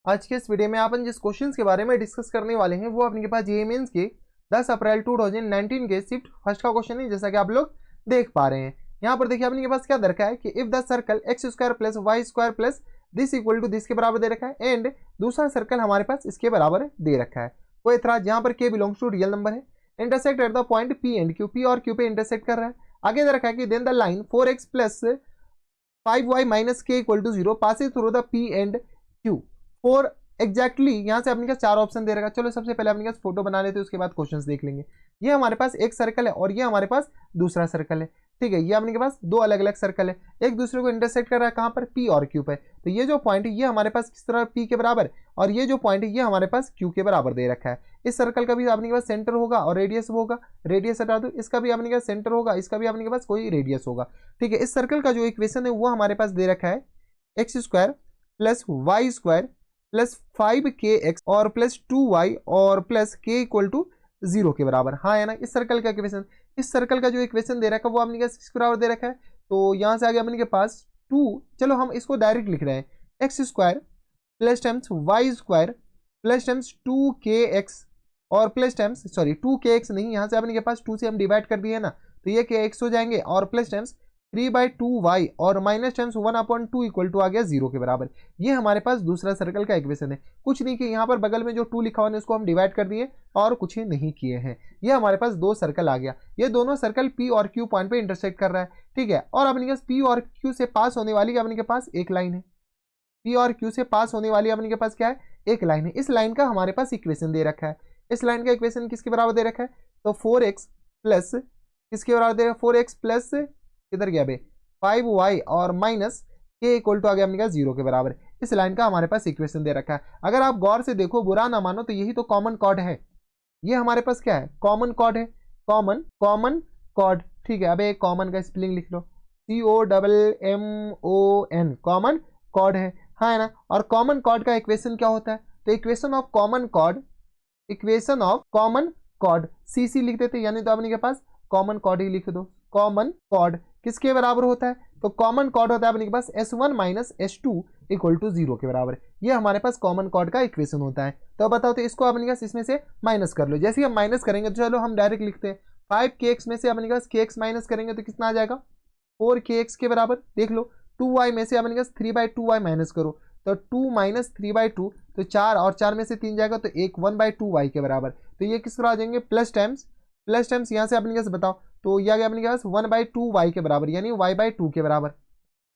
आज के इस वीडियो में अपन जिस क्वेश्चंस के बारे में डिस्कस करने वाले हैं वो अपने के पास जेईई मेंस के 10 अप्रैल 2019 के शिफ्ट फर्स्ट का क्वेश्चन है, जैसा कि आप लोग देख पा रहे हैं। यहाँ पर देखिए अपने के पास क्या दे रखा है कि if the circle x square plus y square plus this equal to this के बराबर दे रखा है एंड दूसरा सर्कल हमारे पास इसके बराबर दे रखा है। कोई एतराज, यहाँ पर k belongs to real number है, intersect at the point P and Q, P और क्यू पे इंटरसेक्ट कर रहा है। आगे दे रखा है कि then the line 4x plus 5y minus k equal to 0 passes through the P and Q. 4 exactly यहाँ से अपने पास 4 ऑप्शन दे रखा है। चलो सबसे पहले अपने पास फोटो बना लेते हैं, उसके बाद क्वेश्चंस देख लेंगे। ये हमारे पास एक सर्कल है और ये हमारे पास दूसरा सर्कल है, ठीक है। ये अपने के पास दो अलग अलग सर्कल है, एक दूसरे को इंटरसेक्ट कर रहा है कहाँ पर, पी और क्यू पे। तो ये जो पॉइंट है ये हमारे पास किस तरह पी के बराबर और ये जो पॉइंट है ये हमारे पास क्यू के बराबर दे रखा है। इस सर्कल का भी अपने के पास सेंटर होगा और रेडियस होगा, रेडियस हटा दो, इसका भी अपने के पास सेंटर होगा, इसका भी अपने के पास कोई रेडियस होगा, ठीक है। इस सर्कल का जो इक्वेशन है वो हमारे पास दे रखा है x square plus y square plus 5kx और प्लस 2y और प्लस k इक्वल टू 0 के बराबर। हाँ है ना, इस सर्कल का इक्वेशन, इस सर्कल का जो इक्वेशन दे रखा है वो अपने के किसके बराबर दे रखा है। तो यहाँ से आगे अपने के पास 2, चलो हम इसको डायरेक्ट लिख रहे हैं, x square plus times y square plus times 2kx और प्लस टाइम्स 2kx नहीं, यहाँ से अपने के पास 2 से हम डिवाइड कर दिए ना, तो ये kx हो जाएंगे और प्लस टाइम्स 3/2y और माइनस टाइम्स 1/2 इक्वल टू आ गया 0 के बराबर। ये हमारे पास दूसरा सर्कल का इक्वेशन है। कुछ नहीं कि यहाँ पर बगल में जो 2 लिखा हुआ है उसको हम डिवाइड कर दिए और कुछ ही नहीं किए हैं। ये हमारे पास दो सर्कल आ गया। ये दोनों सर्कल P और Q पॉइंट पे इंटरसेक्ट कर रहा है, ठीक है। और अपने पास P और Q से पास होने वाली अपने के पास एक लाइन है, P और Q से पास होने वाली अपने के पास क्या है, एक लाइन है। इस लाइन का हमारे पास इक्वेशन दे रखा है। इस लाइन का इक्वेशन किसके बराबर दे रखा है, तो 4x प्लस किसके बराबर दे रखा है, 4x प्लस किधर गया बे 5y और माइनस के इक्वल टू आ गया अपने का 0 के बराबर। इस लाइन का हमारे पास इक्वेशन दे रखा है। अगर आप गौर से देखो, बुरा ना मानो, तो यही तो कॉमन कॉर्ड है। ये हमारे पास क्या है, कॉमन कॉर्ड है, कॉमन कॉर्ड, ठीक है। अब एक कॉमन का स्पेलिंग लिख लो, COMMON, कॉमन कॉर्ड है, हाँ है ना। और कॉमन कॉर्ड का इक्वेशन क्या होता है, तो equation of common chord CC लिख देते, यानी तो अपने के पास कॉमन कॉर्ड ही लिख दो। कॉमन कॉर्ड किसके बराबर होता है, तो कॉमन कॉर्ड होता है अपने के पास S1 minus S2 equal to 0 के बराबर। ये हमारे पास कॉमन कॉर्ड का इक्वेशन होता है। तो बताओ, तो इसको अपने पास इसमें से माइनस कर लो। जैसे ही हम माइनस करेंगे तो चलो हम डायरेक्ट लिखते हैं, 5kx में से अपने पास kx माइनस करेंगे तो कितना आ जाएगा, 4kx के बराबर। देख लो, 2y में से अपने पास 3/2y माइनस करो तो 2 माइनस 3/2, तो 4 और 4 में से 3 जाएगा तो 1/2y के बराबर। तो ये किस तरह आ जाएंगे, प्लस टाइम्स यहाँ से अपने पास बताओ, तो यह आ गया अपने पास 1/2y के बराबर, यानी y/2 के बराबर,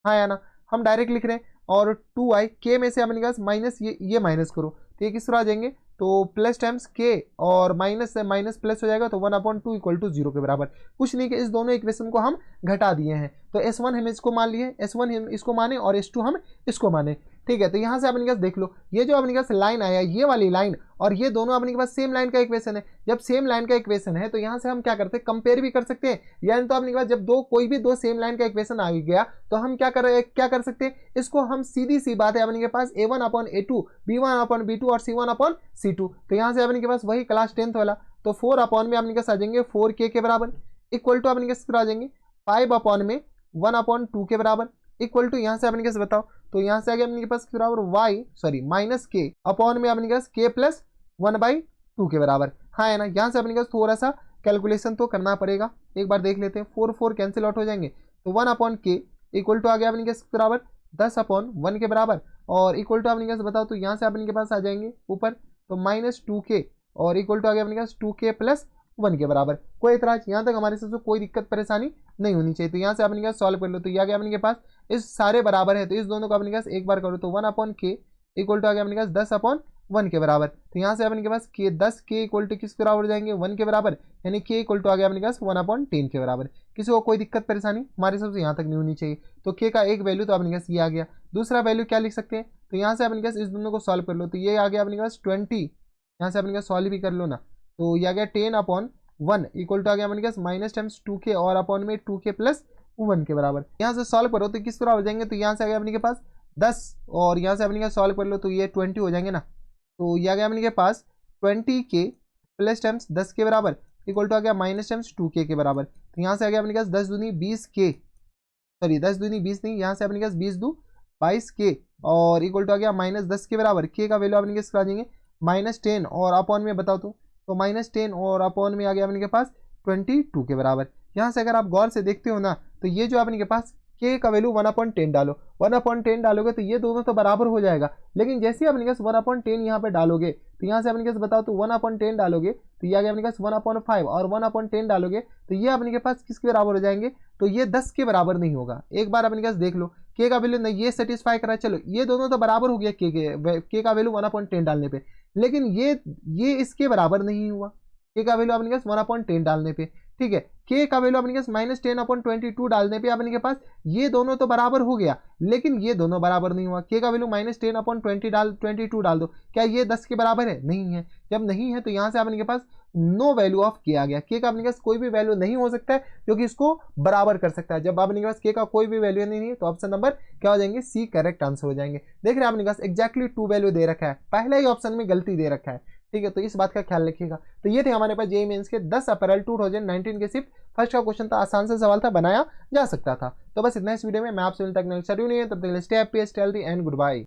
हाँ या ना। हम डायरेक्ट लिख रहे हैं और 2y के में से अपने पास माइनस ये माइनस करो तो ये किस तरह आ जाएंगे, तो प्लस टाइम्स के और माइनस से माइनस प्लस हो जाएगा तो 1/2 इक्वल टू 0 के बराबर। कुछ नहीं कि इस दोनों इक्वेशन को हम घटा दिए हैं। तो S1 हम इसको मान लिए, S1 हम इसको माने और S2 हम इसको माने, ठीक है। तो यहाँ से अपने पास देख लो, ये जो अपने पास लाइन आया, ये वाली लाइन और ये दोनों अपने के पास सेम लाइन का इक्वेशन है। जब सेम लाइन का इक्वेशन है तो यहाँ से हम क्या करते हैं, कंपेयर भी कर सकते हैं। यानी तो अपने के पास जब कोई भी दो सेम लाइन का इक्वेशन आ गया तो हम क्या कर सकते हैं, इसको हम सीधी सी बात है अपने के पास A1/A2, B1/B2 और C1/C2। तो यहाँ से अपने के पास वही क्लास 10th वाला, तो 4 में अपने के पास आ जाएंगे 4k के बराबर, इक्वल टू अपने के पास आ जाएंगे 5/1/2 के बराबर, इक्वल टू यहाँ से अपने के बताओ, तो यहाँ से आ गया अपने के पास बराबर माइनस के अपॉन में अपने के पास k प्लस 1/2 के बराबर, हाँ है ना। यहाँ से अपने के पास थोड़ा सा कैलकुलेशन तो करना पड़ेगा, एक बार देख लेते हैं। 4 कैंसिल आउट हो जाएंगे तो 1/k इक्वल टू आ गया अपने के बराबर 10/1 के बराबर, और इक्वल टू अपने के बताओ, तो यहाँ से अपने के पास आ जाएंगे ऊपर तो -2k और इक्वल टू आ गया अपने के पास 2k प्लस 1 के बराबर। कोई इतराज, यहाँ तक हमारे से कोई दिक्कत परेशानी नहीं होनी चाहिए। तो यहाँ से अपने के पास सॉल्व कर लो, तो यह आ गया अपने के पास, इस सारे बराबर है तो इस दोनों को अपने के पास एक बार करो तो 1/k इक्वल टू आ गया अपने के पास 10/1 के बराबर। तो यहाँ से अपने के पास 10k इक्वल टू किस बराबर हो जाएंगे, 1 के बराबर, यानी k इक्वल टू आ गया अपने के पास 1/10 के बराबर। किसी को कोई दिक्कत परेशानी हमारे सबसे यहाँ तक नहीं होनी चाहिए। तो k का एक वैल्यू तो अपने के पास ये आ गया। दूसरा वैल्यू क्या लिख सकते हैं, तो यहाँ से अपने के पास इस दोनों को सॉल्व कर लो, तो ये आ गया अपने के पास 20, यहाँ से अपने का सॉल्व भी कर लो ना, तो ये आ गया 10/1 इक्वल टू आ गया अपने पास माइनस टाइम्स 2k और अपॉन में 2k प्लस 1 के बराबर। यहाँ से सॉल्व करो तो किस तरह हो जाएंगे, तो यहाँ से आ गया अपने के पास 10 और यहाँ से अपने के सॉल्व कर लो तो ये 20 हो जाएंगे ना। तो ये आ गया अपने के पास 20k प्लस टाइम्स 10 के बराबर इक्वल टू आ गया माइनस टाइम्स 2k के बराबर। तो यहाँ से आ गया अपने पास 10 दूनी 20k, 10 दूनी 20 नहीं, यहाँ से अपने पास 20 दू 22k और इक्वल टू आ गया -10 के बराबर। के का वैल्यू अपने कैसे आ जाएंगे -10 और अपॉन में बताओ तो -10 और अपॉन में आ गया अपने के पास 22 के बराबर। यहाँ से अगर आप गौर से देखते हो ना तो ये जो अपने के पास के का वैल्यू 1/10 डालो, 1/10 डालोगे तो ये दोनों तो बराबर हो जाएगा। लेकिन जैसे ही अपने पास 1/10 यहाँ पे डालोगे तो यहाँ से अपने पास बताओ तो 1/10 डालोगे तो ये आ गया अपने पास 1/5 और 1/10 डालोगे तो ये अपने के पास किसके बराबर हो जाएंगे, तो ये 10 के बराबर नहीं होगा। एक बार अपने पास देख लो के का वैल्यू नहीं ये सेटिस्फाई करा, चलो ये दोनों तो बराबर हो गया के का वैल्यू 1/10 डालने पे, लेकिन ये इसके बराबर नहीं हुआ के का वैल्यू अपने पास 1/10 डालने पे। ठीक है, के का वैल्यू अपने पास -10/22 डालने पे अपने के पास ये दोनों तो बराबर हो गया, लेकिन ये दोनों बराबर नहीं हुआ। के का वैल्यू -10/22 डाल दो, क्या ये 10 के बराबर है? नहीं है। जब नहीं है तो यहाँ से अपने के पास नो वैल्यू ऑफ के आ गया। के का अपने पास कोई भी वैल्यू नहीं हो सकता है जो कि इसको बराबर कर सकता है। जब अपने के पास के का कोई भी वैल्यू नहीं है तो ऑप्शन नंबर क्या हो जाएंगे, सी करेक्ट आंसर हो जाएंगे। देख रहे हैं अपने पास एक्जैक्टली 2 वैल्यू दे रखा है, पहले ही ऑप्शन में गलती दे रखा है। ठीक है, तो इस बात का ख्याल रखिएगा। तो ये थे हमारे पास जेईई मेंस के 10 अप्रैल 2019 के सिर्फ फर्स्ट का क्वेश्चन था, आसान से सवाल था, बनाया जा सकता था। तो बस इतना इस वीडियो में, मैं आपसे मिलता हूं नेक्स्ट वीडियो में, तब तक stay happy, stay healthy and good bye.